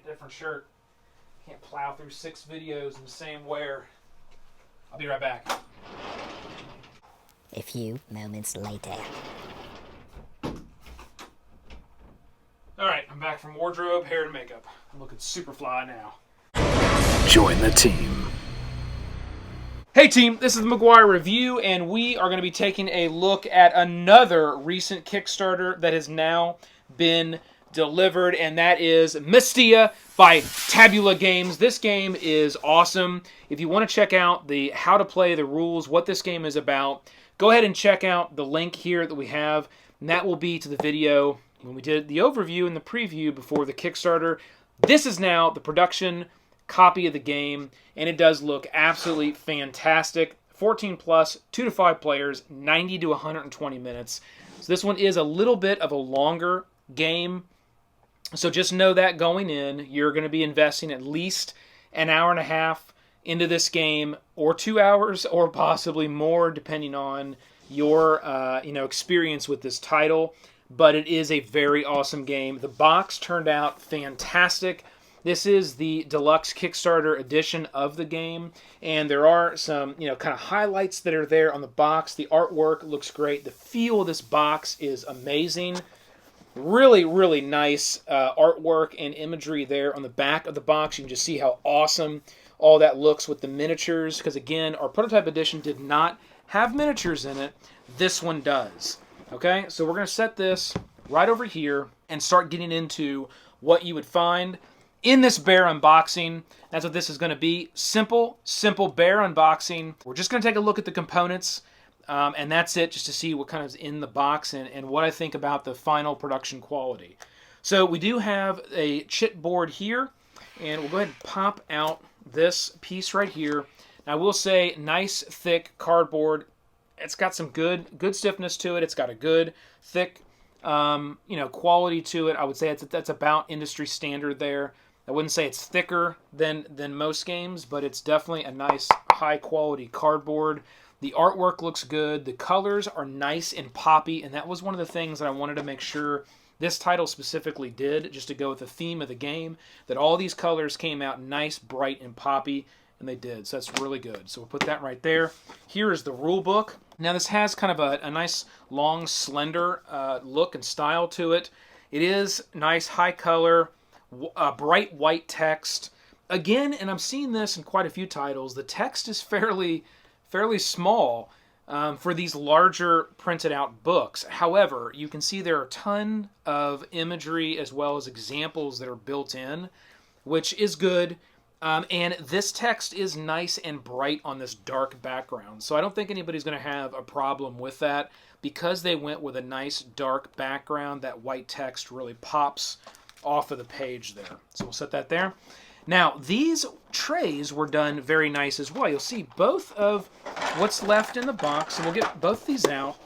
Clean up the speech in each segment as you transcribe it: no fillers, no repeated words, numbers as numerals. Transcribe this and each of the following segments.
a different shirt. Can't plow through 6 videos in the same wear. I'll be right back. A few moments later. Alright, I'm back from wardrobe, hair, and makeup. I'm looking super fly now. Join the team. Hey team, this is the McGuire Review, and we are going to be taking a look at another recent Kickstarter that has now been delivered, and that is MYSTHEA by Tabula Games. This game is awesome. If you want to check out the how to play, the rules, what this game is about, go ahead and check out the link here that we have, and that will be to the video when we did the overview and the preview before the Kickstarter. This is now the production copy of the game, and it does look absolutely fantastic. 14 plus, 2 to 5 players, 90 to 120 minutes. So this one is a little bit of a longer game. So just know that going in, you're going to be investing at least an hour and a half into this game, or 2 hours, or possibly more, depending on your experience with this title. But it is a very awesome game. The box turned out fantastic. This is the deluxe Kickstarter edition of the game, and there are some, kind of highlights that are there on the box. The artwork looks great. The feel of this box is amazing. Really, really nice artwork and imagery there on the back of the box. You can just see how awesome all that looks with the miniatures, because again, our prototype edition did not have miniatures in it. This one does. Okay, so we're going to set this right over here and start getting into what you would find in this bear unboxing. That's what this is going to be. Simple bear unboxing. We're just going to take a look at the components, and that's it, just to see what kind of is in the box and what I think about the final production quality. So we do have a chit board here, and we'll go ahead and pop out this piece right here. Now I will say, nice thick cardboard. It's got some good stiffness to it. It's got a good thick quality to it. I would say that's about industry standard there. I wouldn't say it's thicker than most games, but it's definitely a nice high quality cardboard. The artwork looks good. The colors are nice and poppy, and that was one of the things that I wanted to make sure this title specifically did, just to go with the theme of the game, that all these colors came out nice, bright, and poppy, and they did. So that's really good. So we'll put that right there. Here is the rule book. Now this has kind of a nice, long, slender look and style to it. It is nice, high color, bright white text. Again, and I'm seeing this in quite a few titles, the text is fairly small for these larger printed out books. However, you can see there are a ton of imagery as well as examples that are built in, which is good. And this text is nice and bright on this dark background. So I don't think anybody's going to have a problem with that. Because they went with a nice dark background, that white text really pops off of the page there. So we'll set that there. Now, these trays were done very nice as well. You'll see both of what's left in the box, and we'll get both these out.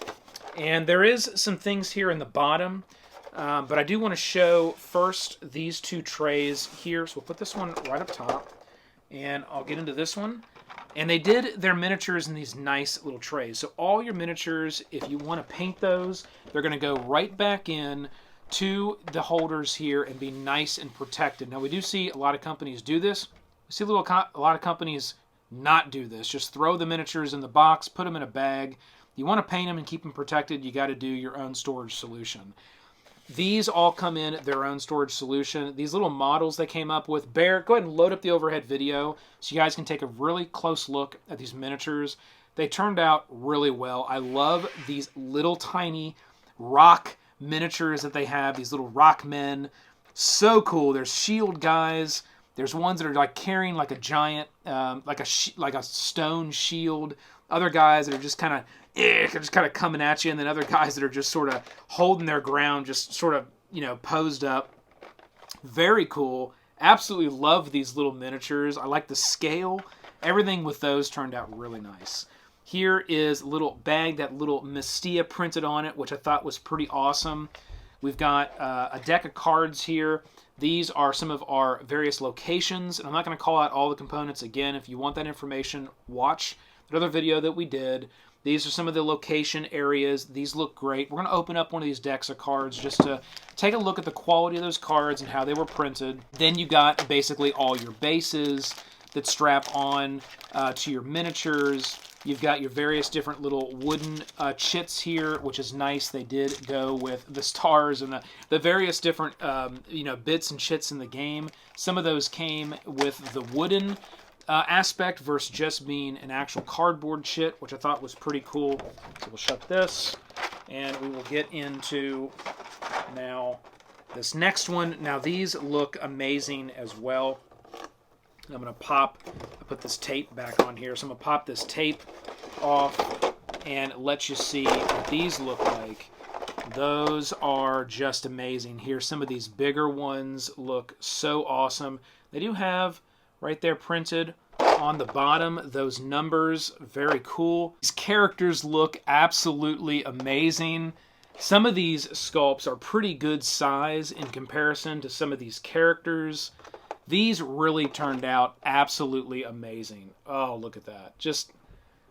And there is some things here in the bottom, but I do want to show first these 2 trays here. So we'll put this one right up top, and I'll get into this one. And they did their miniatures in these nice little trays. So all your miniatures, if you want to paint those, they're going to go right back in to the holders here and be nice and protected. Now we do see a lot of companies do this. We see a lot of companies not do this. Just throw the miniatures in the box, put them in a bag. You want to paint them and keep them protected, you got to do your own storage solution. These all come in their own storage solution. These little models they came up with. Bear, go ahead and load up the overhead video so you guys can take a really close look at these miniatures. They turned out really well. I love these little tiny rock miniatures that they have, these little rock men. So cool. There's shield guys. There's ones that are like carrying like a giant, like a stone shield. Other guys that are just kind of coming at you, and then other guys that are just sort of holding their ground, just sort of, posed up. Very cool. Absolutely love these little miniatures. I like the scale. Everything with those turned out really nice. Here is a little bag, that little MYSTHEA printed on it, which I thought was pretty awesome. We've got a deck of cards here. These are some of our various locations, and I'm not going to call out all the components again. If you want that information, watch the other video that we did. These are some of the location areas. These look great. We're going to open up one of these decks of cards just to take a look at the quality of those cards and how they were printed. Then you got basically all your bases that strap on to your miniatures. You've got your various different little wooden chits here, which is nice. They did go with the stars and the various different bits and chits in the game. Some of those came with the wooden aspect versus just being an actual cardboard chit, which I thought was pretty cool. So we'll shut this, and we will get into now this next one. Now these look amazing as well. I'm going to put this tape back on here. So I'm going to pop this tape off and let you see what these look like. Those are just amazing. Here, some of these bigger ones look so awesome. They do have right there printed on the bottom those numbers. Very cool. These characters look absolutely amazing. Some of these sculpts are pretty good size in comparison to some of these characters. These really turned out absolutely amazing. Oh, look at that. Just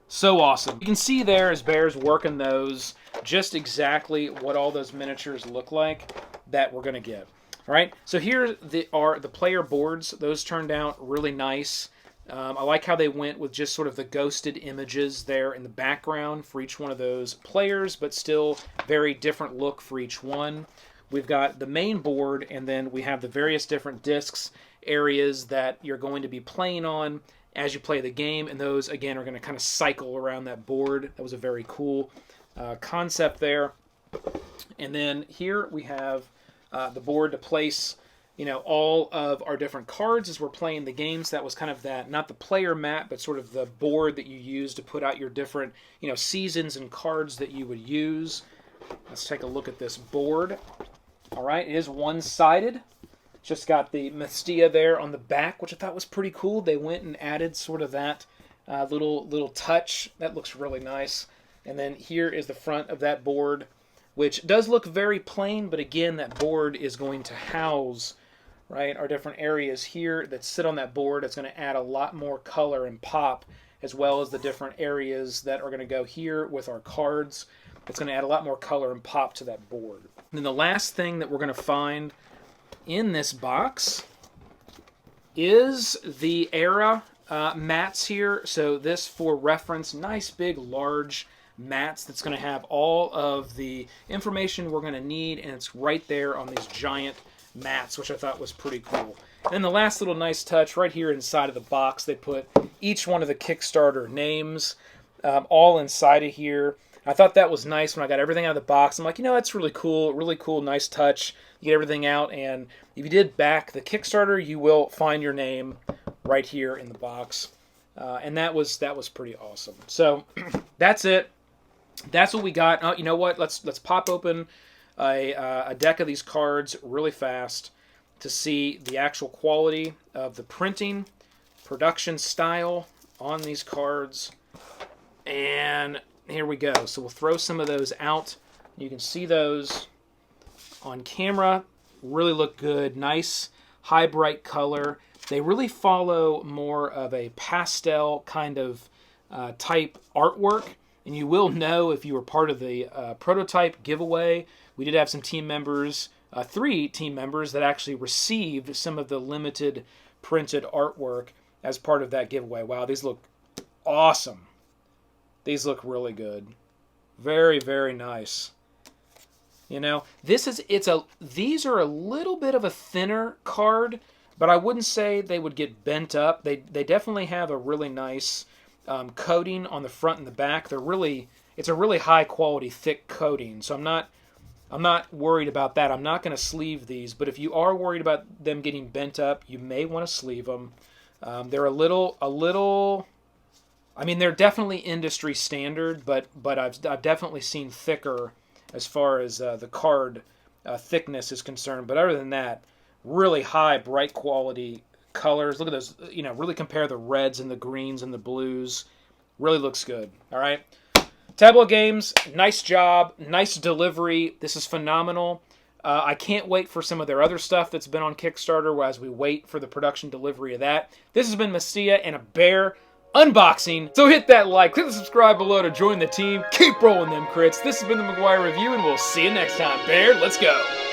so awesome. You can see there as Bear's working those, just exactly what all those miniatures look like that we're going to get. All right, so here are the player boards. Those turned out really nice. I like how they went with just sort of the ghosted images there in the background for each one of those players, but still very different look for each one. We've got the main board, and then we have the various different discs, areas that you're going to be playing on as you play the game, and those, again, are going to kind of cycle around that board. That was a very cool concept there. And then here we have the board to place, all of our different cards as we're playing the games. That was kind of that, not the player mat, but sort of the board that you use to put out your different, seasons and cards that you would use. Let's take a look at this board. All right, it is one-sided. Just got the MYSTHEA there on the back, which I thought was pretty cool. They went and added sort of that little touch. That looks really nice. And then here is the front of that board, which does look very plain, but again, that board is going to house, right, our different areas here that sit on that board. It's going to add a lot more color and pop, as well as the different areas that are going to go here with our cards. It's going to add a lot more color and pop to that board. And then the last thing that we're going to find in this box is the era mats here. So this, for reference, nice big large mats that's going to have all of the information we're going to need, and it's right there on these giant mats, which I thought was pretty cool. And then the last little nice touch right here inside of the box, they put each one of the Kickstarter names all inside of here. I thought that was nice when I got everything out of the box. I'm like, that's really cool, nice touch. You get everything out, and if you did back the Kickstarter, you will find your name right here in the box. And that was pretty awesome. So that's it. That's what we got. Oh, you know what? Let's pop open a deck of these cards really fast to see the actual quality of the printing, production style on these cards. And here we go. So we'll throw some of those out. You can see those on camera. Really look good. Nice, high, bright color. They really follow more of a pastel kind of type artwork. And you will know if you were part of the prototype giveaway. We did have some team members, 3 team members, that actually received some of the limited printed artwork as part of that giveaway. Wow, these look awesome. These look really good. Very, very nice. These are a little bit of a thinner card, but I wouldn't say they would get bent up. They definitely have a really nice coating on the front and the back. It's a really high quality, thick coating. So I'm not worried about that. I'm not going to sleeve these, but if you are worried about them getting bent up, you may want to sleeve them. They're a little. I mean, they're definitely industry standard, but I've definitely seen thicker as far as the card thickness is concerned. But other than that, really high, bright quality colors. Look at those. Really compare the reds and the greens and the blues. Really looks good. All right. Tabula Games, nice job, nice delivery. This is phenomenal. I can't wait for some of their other stuff that's been on Kickstarter as we wait for the production delivery of that. This has been MYSTHEA and a Bear. unboxing. So hit that like, click the subscribe below to join the team. Keep rolling them crits. This has been the McGuire Review, and we'll see you next time. Bear, let's go.